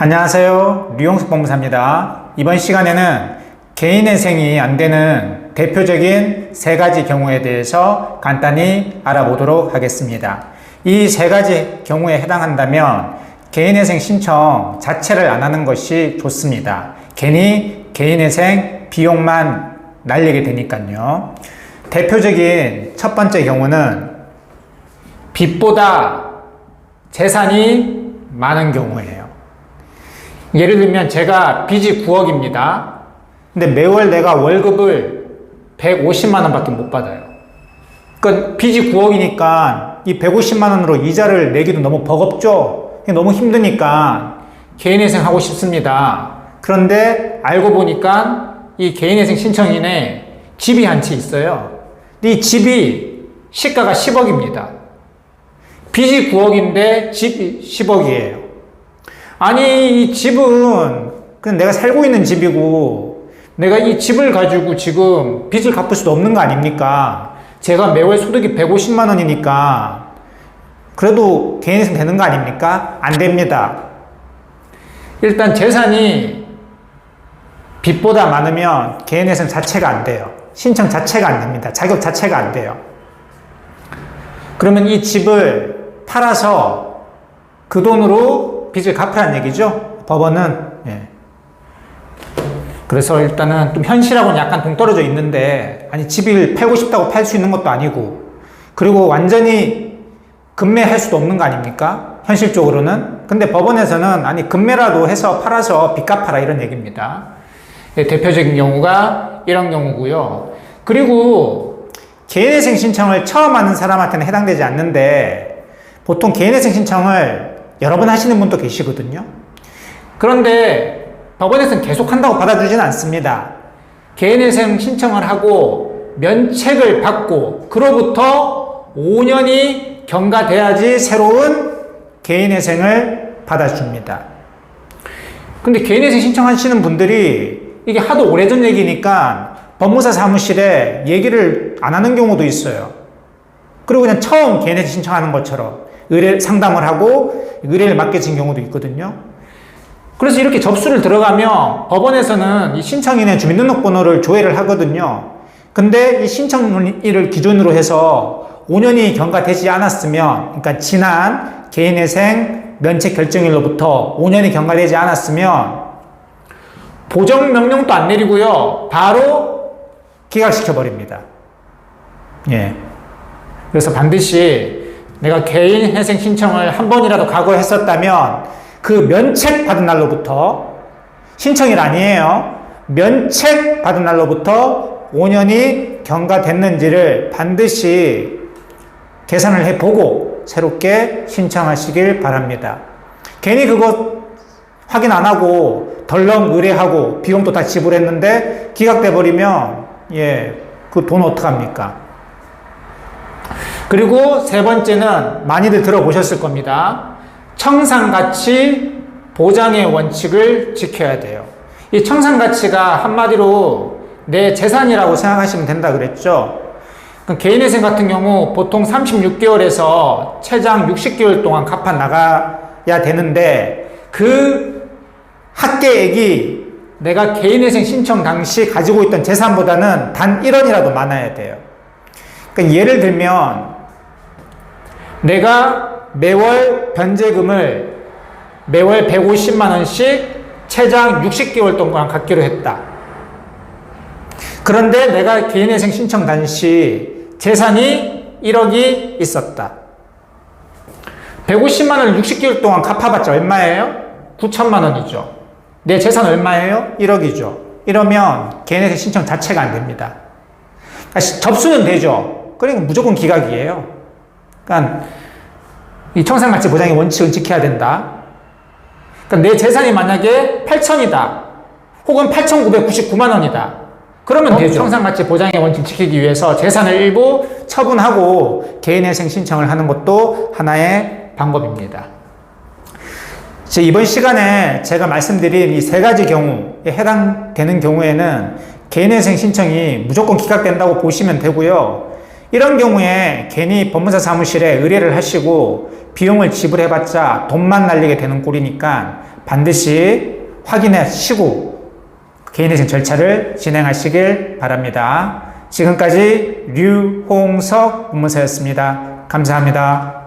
안녕하세요. 류용석 법무사입니다. 이번 시간에는 개인회생이 안 되는 대표적인 세 가지 경우에 대해서 간단히 알아보도록 하겠습니다. 이 세 가지 경우에 해당한다면 개인회생 신청 자체를 안 하는 것이 좋습니다. 괜히 개인회생 비용만 날리게 되니까요. 대표적인 첫 번째 경우는 빚보다 재산이 많은 경우예요. 예를 들면 제가 빚이 9억입니다. 근데 매월 내가 월급을 150만 원밖에 못 받아요. 그러니까 빚이 9억이니까 이 150만 원으로 이자를 내기도 너무 버겁죠? 너무 힘드니까 개인회생 하고 싶습니다. 그런데 알고 보니까 이 개인회생 신청인에 집이 한 채 있어요. 이 집이 시가가 10억입니다. 빚이 9억인데 집이 10억이에요. 아니, 이 집은 그냥 내가 살고 있는 집이고 내가 이 집을 가지고 지금 빚을 갚을 수도 없는 거 아닙니까? 제가 매월 소득이 150만 원이니까 그래도 개인회생 되는 거 아닙니까? 안 됩니다. 일단 재산이 빚보다 많으면 개인회생 자체가 안 돼요. 신청 자체가 안 됩니다. 자격 자체가 안 돼요. 그러면 이 집을 팔아서 그 돈으로 빚을 갚으라는 얘기죠. 법원은. 그래서 일단은 좀 현실하고는 약간 동떨어져 있는데, 아니 집을 팔고 싶다고 팔 수 있는 것도 아니고, 그리고 완전히 급매할 수도 없는 거 아닙니까? 현실적으로는. 근데 법원에서는 아니 급매라도 해서 팔아서 빚 갚아라 이런 얘기입니다. 대표적인 경우가 이런 경우고요. 그리고 개인회생 신청을 처음 하는 사람한테는 해당되지 않는데, 보통 개인회생 신청을 여러 번 하시는 분도 계시거든요. 그런데 법원에서는 계속 한다고 받아주지는 않습니다. 개인회생 신청을 하고 면책을 받고 그로부터 5년이 경과돼야지 새로운 개인회생을 받아줍니다. 근데 개인회생 신청하시는 분들이 이게 하도 오래전 얘기니까 법무사 사무실에 얘기를 안 하는 경우도 있어요. 그리고 그냥 처음 개인회생 신청하는 것처럼 상담을 하고 의뢰를 맡겨진 경우도 있거든요. 그래서 이렇게 접수를 들어가면 법원에서는 이 신청인의 주민등록번호를 조회를 하거든요. 근데 이 신청일을 기준으로 해서 5년이 경과되지 않았으면, 그러니까 지난 개인회생 면책 결정일로부터 5년이 경과되지 않았으면 보정명령도 안 내리고요. 바로 기각시켜버립니다. 그래서 반드시 내가 개인회생 신청을 한 번이라도 각오했었다면 그 면책 받은 날로부터, 신청일 아니에요. 면책 받은 날로부터 5년이 경과됐는지를 반드시 계산을 해보고 새롭게 신청하시길 바랍니다. 괜히 그거 확인 안 하고 덜렁 의뢰하고 비용도 다 지불했는데 기각돼 버리면 그 돈 어떡합니까? 그리고 세 번째는 많이들 들어보셨을 겁니다. 청산가치 보장의 원칙을 지켜야 돼요. 이 청산가치가 한마디로 내 재산이라고 생각하시면 된다 그랬죠. 개인회생 같은 경우 보통 36개월에서 최장 60개월 동안 갚아 나가야 되는데 그 합계액이 내가 개인회생 신청 당시 가지고 있던 재산보다는 단 1원이라도 많아야 돼요. 그러니까 예를 들면 내가 매월 변제금을 매월 150만 원씩 최장 60개월 동안 갚기로 했다. 그런데 내가 개인회생 신청 당시 재산이 1억이 있었다. 150만 원을 60개월 동안 갚아봤자 얼마예요? 9천만 원이죠. 내 재산 얼마예요? 1억이죠. 이러면 개인회생 신청 자체가 안 됩니다. 접수는 되죠. 그러니까 무조건 기각이에요. 그러니까 이 청산가치 보장의 원칙을 지켜야 된다. 그러니까 내 재산이 만약에 8천이다. 혹은 8,999만 원이다. 그러면 되죠. 청산가치 보장의 원칙 지키기 위해서 재산을 일부 처분하고 개인회생 신청을 하는 것도 하나의 방법입니다. 이번 시간에 제가 말씀드린 이 세 가지 경우에 해당되는 경우에는 개인회생 신청이 무조건 기각된다고 보시면 되고요. 이런 경우에 괜히 법무사 사무실에 의뢰를 하시고 비용을 지불해봤자 돈만 날리게 되는 꼴이니까 반드시 확인하시고 개인회생 절차를 진행하시길 바랍니다. 지금까지 류홍석 법무사였습니다. 감사합니다.